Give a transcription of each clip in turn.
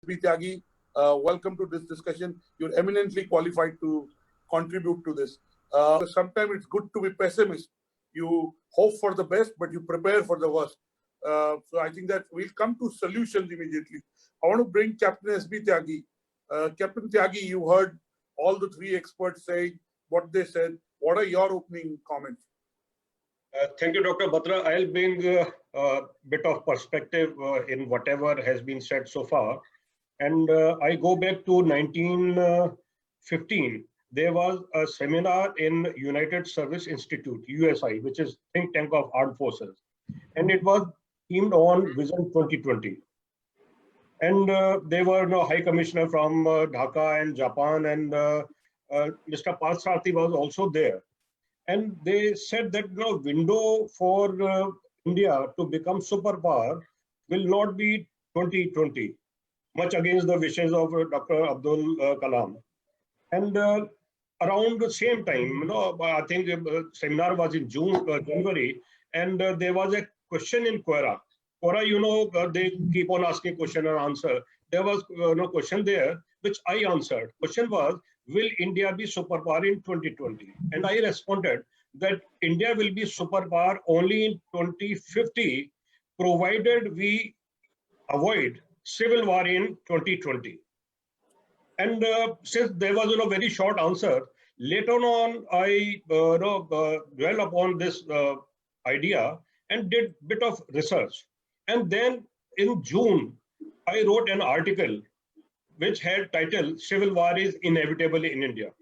S.B. Tyagi. Welcome to this discussion. You're eminently qualified to contribute to this. Sometimes it's good to be pessimist. You hope for the best, but you prepare for the worst. So I think that we'll come to solutions immediately. I want to bring Captain S.B. Tyagi. Captain Tyagi, you heard all the three experts say what they said. What are your opening comments? Thank you, Dr. Batra. I'll bring a bit of perspective in whatever has been said so far. And I go back to 1915. There was a seminar in United Service Institute, USI, which is think tank of armed forces. And it was themed on Vision 2020. And there were High Commissioner from Dhaka and Japan, and Mr. Parthasarathi was also there. And they said that the window for India to become superpower will not be 2020, much against the wishes of Dr. Abdul Kalam. And around the same time, I think the seminar was in January, and there was a question in Quora. Quora, they keep on asking question and answer. There was no question there, which I answered. Question was, will India be superpower in 2020? And I responded that India will be superpower only in 2050, provided we avoid civil war in 2020. And since there was a very short answer, later on I dwell upon this idea and did a bit of research. And then in June, I wrote an article which had title Civil War is Inevitable in India.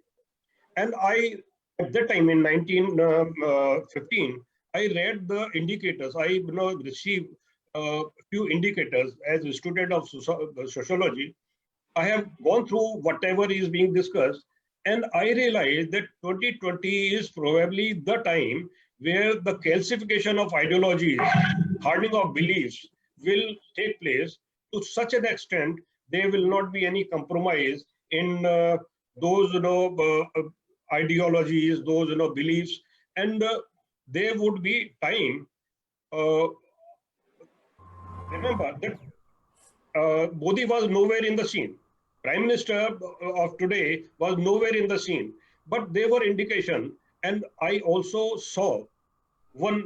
And I, at that time in 1915, I read the indicators. I received a few indicators as a student of sociology. I have gone through whatever is being discussed, and I realized that 2020 is probably the time where the calcification of ideologies, hardening of beliefs will take place to such an extent there will not be any compromise in those ideologies, those beliefs, and there would be time. Remember that Modi was nowhere in the scene. Prime Minister of today was nowhere in the scene, but there were indication, and I also saw one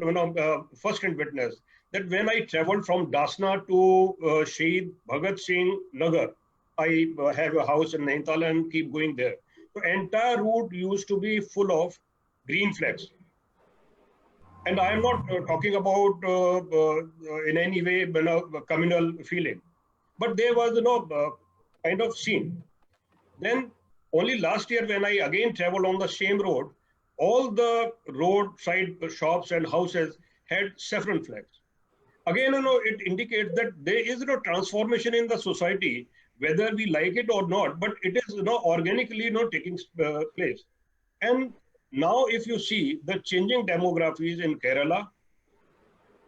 first-hand witness that when I traveled from Dasna to Shaheed Bhagat Singh Nagar, I have a house in Nainital and keep going there. The entire route used to be full of green flags. And I am not talking about in any way communal feeling, but there was kind of scene. Then only last year when I again traveled on the same road, all the roadside shops and houses had saffron flags. Again, it indicates that there is transformation in the society, whether we like it or not, but it is organically taking place. And now if you see the changing demographies in Kerala,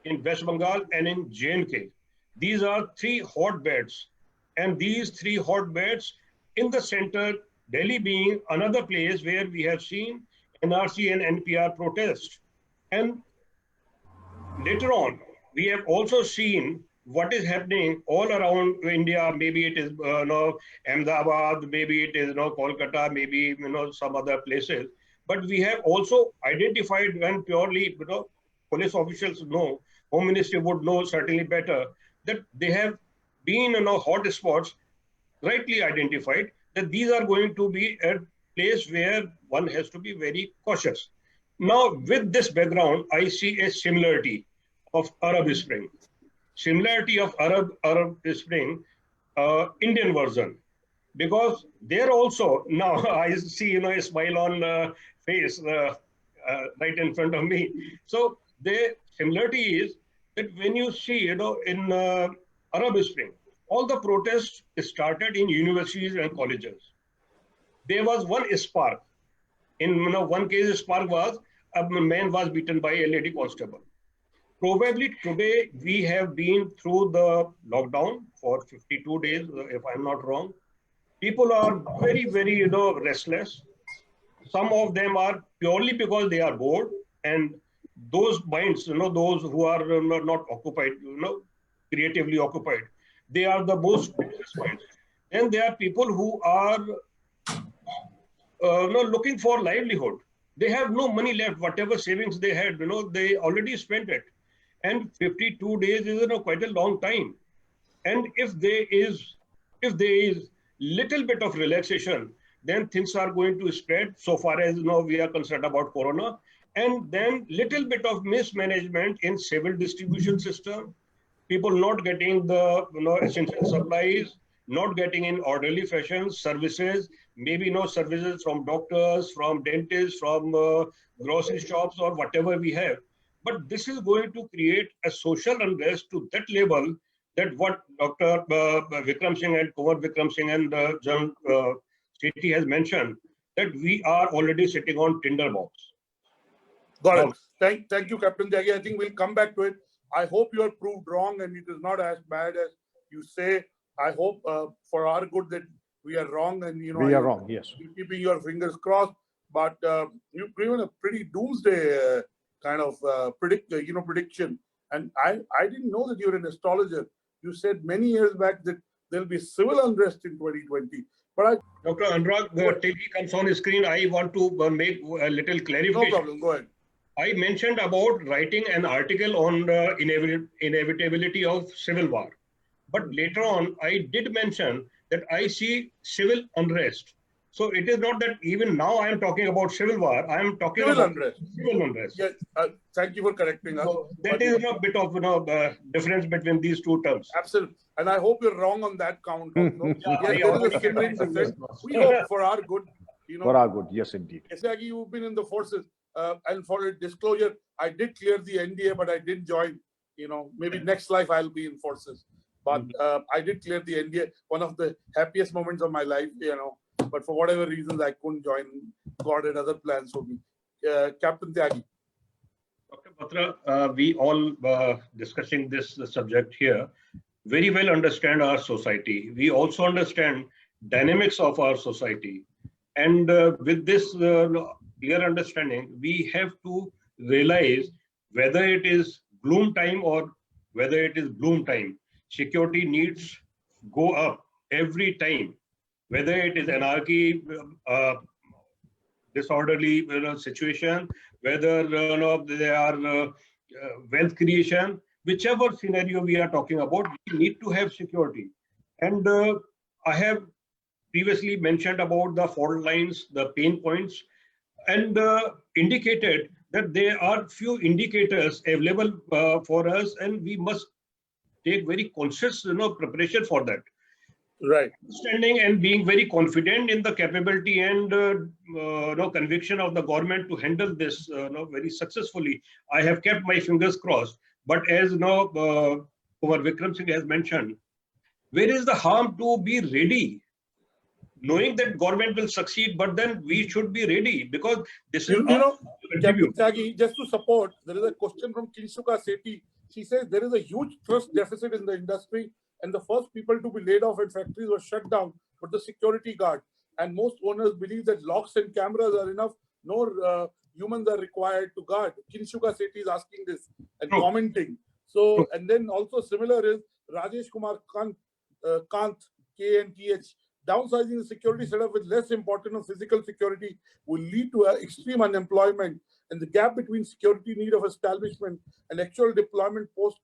in West Bengal, and in J&K, these are three hotbeds. And these three hotbeds in the center, Delhi being another place where we have seen NRC and NPR protest. And later on, we have also seen what is happening all around India. Maybe it is Ahmedabad, maybe it is Kolkata, maybe some other places. But we have also identified, when purely police officials know, Home Ministry would know certainly better, that they have been hot spots, rightly identified, that these are going to be a place where one has to be very cautious. Now, with this background, I see a similarity of Arab Spring. Similarity of Arab Spring, Indian version. Because there also, now I see a smile on face right in front of me. So the similarity is that when you see, in Arab Spring, all the protests started in universities and colleges. There was one spark. In one case, spark was a man was beaten by a lady constable. Probably today we have been through the lockdown for 52 days, if I'm not wrong. People are very, very restless. Some of them are purely because they are bored, and those minds, those who are not occupied, creatively occupied, they are the most dangerous minds. and there are people who are looking for livelihood. They have no money left. Whatever savings they had, they already spent it. And 52 days is quite a long time. And if there is little bit of relaxation, then things are going to spread so far as we are concerned about corona. And then little bit of mismanagement in civil distribution system, people not getting the essential supplies, not getting in orderly fashion services, maybe no services from doctors, from dentists, from grocery shops or whatever we have. But this is going to create a social unrest to that level that what Dr. Vikram Singh and Kumar Vikram Singh and John Sethi has mentioned, that we are already sitting on tinderbox. Got it. Thank you, Captain Tyagi. I think we'll come back to it. I hope you are proved wrong and it is not as bad as you say. I hope for our good that we are wrong and we are wrong. Yes, you're keeping your fingers crossed. But you've given a pretty doomsday kind of prediction. And I didn't know that you're an astrologer. You said many years back that there'll be civil unrest in 2020. But Dr. Anurag, the TV comes on the screen. I want to make a little clarification. No problem. Go ahead. I mentioned about writing an article on the inevitability of civil war. But later on, I did mention that I see civil unrest. So it is not that even now I am talking about civil war. I am talking Civil about unrest. civil unrest. Yes. Thank you for correcting us. So that is a bit of difference between these two terms. Absolutely. And I hope you're wrong on that count. Also. Yeah, Yes, there is a simmering dissent. We hope for our good. for our good. Yes, indeed. Tyagi, you've been in the forces. And for disclosure, I did clear the NDA, but I didn't join. Maybe next life I'll be in forces. But I did clear the NDA. One of the happiest moments of my life, But for whatever reasons, I couldn't join. God had other plans for me. Captain Tyagi. Dr. Batra, we all discussing this subject here very well understand our society. We also understand dynamics of our society. And with this clear understanding, we have to realize whether it is gloom time or whether it is bloom time. Security needs go up every time, whether it is anarchy, disorderly situation, whether there are wealth creation, whichever scenario we are talking about, we need to have security. And I have previously mentioned about the fault lines, the pain points, and indicated that there are few indicators available for us, and we must take very conscious preparation for that. Right. Understanding and being very confident in the capability and conviction of the government to handle this very successfully. I have kept my fingers crossed. But as Kumar Vikram Singh has mentioned, where is the harm to be ready? Knowing that government will succeed, but then we should be ready because this is Captain Tyagi, just to support, there is a question from Kinsuka Sethi. She says there is a huge trust deficit in the industry, and the first people to be laid off at factories were shut down, but the security guard. And most owners believe that locks and cameras are enough. No humans are required to guard. Kinsuka Sethi is asking this and commenting. So, and then also similar is Rajesh Kumar Kant, KNTH. Downsizing the security setup with less importance of physical security will lead to extreme unemployment, and the gap between security need of establishment and actual deployment post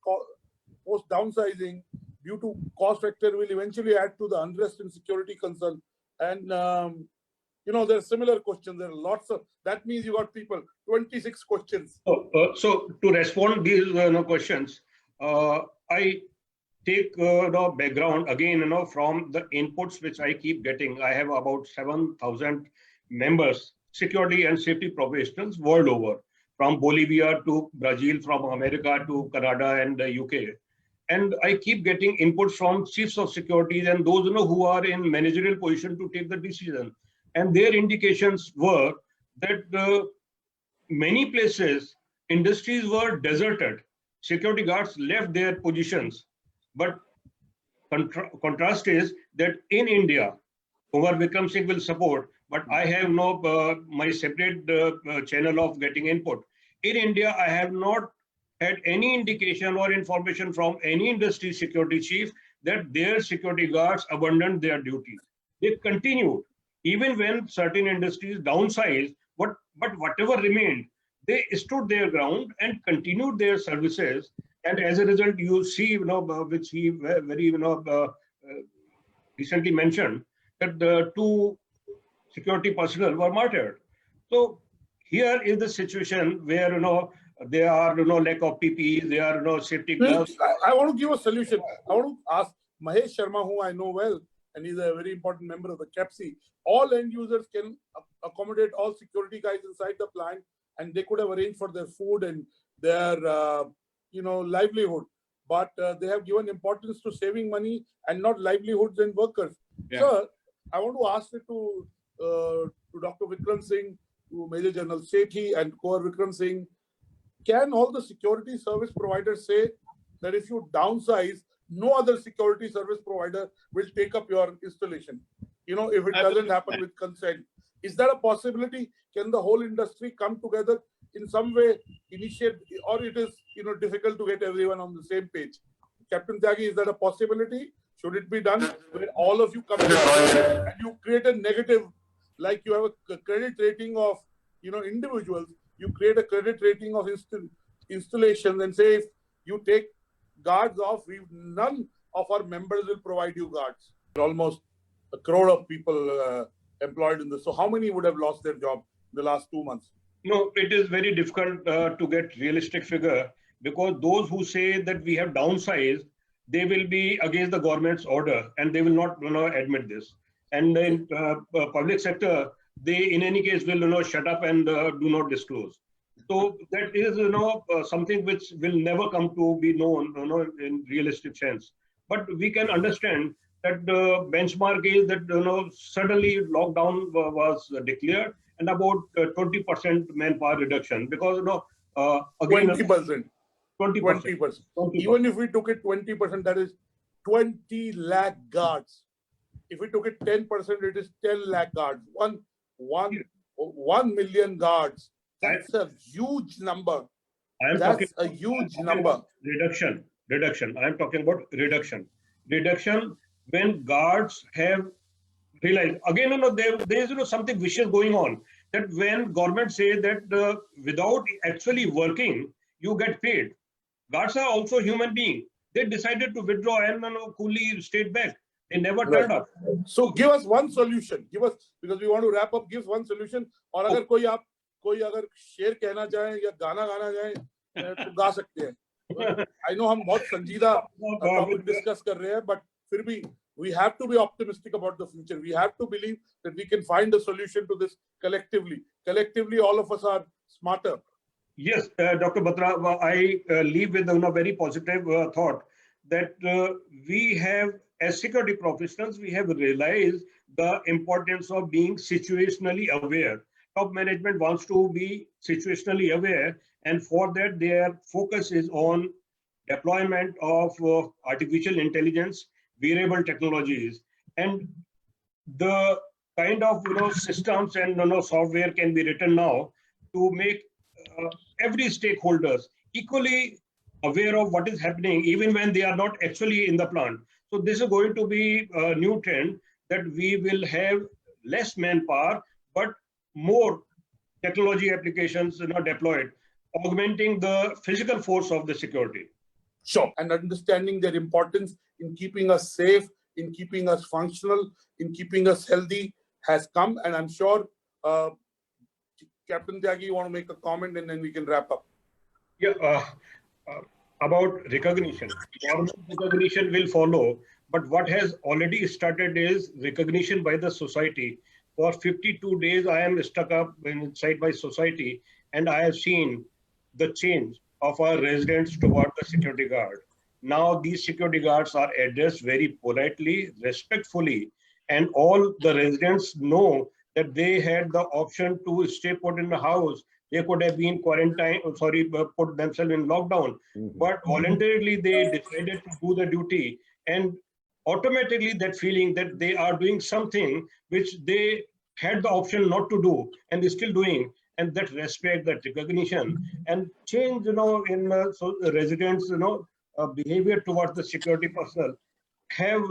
downsizing due to cost factor will eventually add to the unrest and security concern. And there are similar questions. There are lots of. That means you got people 26 questions. So to respond these questions, I take background again, from the inputs which I keep getting. I have about 7,000 members, security and safety professionals world over, from Bolivia to Brazil, from America to Canada and the UK. And I keep getting inputs from chiefs of security and those who are in managerial position to take the decision. And their indications were that many places, industries were deserted. Security guards left their positions. But contrast is that in India, Kumar Vikram Singh will support, but I have my separate channel of getting input. In India, I have not had any indication or information from any industry security chief that their security guards abandoned their duty. They continued, even when certain industries downsized, but whatever remained, they stood their ground and continued their services. And as a result, you see, which he very, recently mentioned, that the two security personnel were martyred. So here is the situation where, there are, lack of PPE, there are no safety gloves. I want to give a solution. I want to ask Mahesh Sharma, who I know well, and he's a very important member of the CAPC. All end users can accommodate all security guys inside the plant, and they could have arranged for their food and their, livelihood. But they have given importance to saving money and not livelihoods and workers. Yeah. Sir, I want to ask it to Dr. Vikram Singh, to Major General Sethi and Corps Vikram Singh. Can all the security service providers say that if you downsize, no other security service provider will take up your installation? If it doesn't happen with consent, is that a possibility? Can the whole industry come together in some way, initiate, or it is difficult to get everyone on the same page? Captain Tyagi, is that a possibility? Should it be done where all of you come together and you create a negative, like you have a credit rating of individuals, you create a credit rating of installations and say if you take guards off, none of our members will provide you guards. Almost 1 crore of people employed in this. So how many would have lost their job in the last 2 months? No, it is very difficult to get realistic figure, because those who say that we have downsized, they will be against the government's order and they will not admit this. And in public sector, they in any case will shut up and do not disclose. So that is something which will never come to be known in realistic sense. But we can understand that the benchmark is that suddenly lockdown was declared and about 20% manpower reduction, because again 20%. 20%. 20%. Even if we took it 20%, that is 20 lakh guards. If we took it 10%, it is 10 lakh guards. 1 million guards. That's a huge number. That's a huge number. Reduction. I am talking about reduction. Reduction when guards have realized. Again, there is something vicious going on. That when government say that without actually working, you get paid. Guards are also human beings. They decided to withdraw and coolly stayed back. They never turned up. So give us one solution. Because we want to wrap up, give one solution. और अगर कोई अगर शेर कहना चाहे या गाना गाना चाहे तो गा सकते हैं. I know हम बहुत संजीदा topic discuss कर रहे हैं, but फिर भी we have to be optimistic about the future. We have to believe that we can find a solution to this collectively. Collectively, all of us are smarter. Yes, Dr. Batra, I leave with a very positive thought that we have, as security professionals, we have realized the importance of being situationally aware. Top management wants to be situationally aware, and for that, their focus is on deployment of artificial intelligence, wearable technologies, and the kind of systems and software can be written now to make every stakeholders equally aware of what is happening, even when they are not actually in the plant. So this is going to be a new trend, that we will have less manpower, but more technology applications deployed, augmenting the physical force of the security. Sure. And understanding their importance in keeping us safe, in keeping us functional, in keeping us healthy has come. And I'm sure Captain Tyagi, you want to make a comment and then we can wrap up. Yeah, about recognition. Government recognition will follow, but what has already started is recognition by the society. For 52 days, I am stuck up inside my society, and I have seen the change of our residents toward the security guard. Now these security guards are addressed very politely, respectfully, and all the residents know that they had the option to stay put in the house. They could have been quarantined, put themselves in lockdown, but voluntarily they decided to do the duty, and automatically that feeling that they are doing something which they had the option not to do and they're still doing, and that respect, that recognition, and change, in residents, behavior towards the security personnel have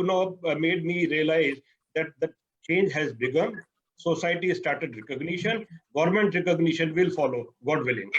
made me realize that the change has begun. Society started recognition. Government recognition will follow, God willing.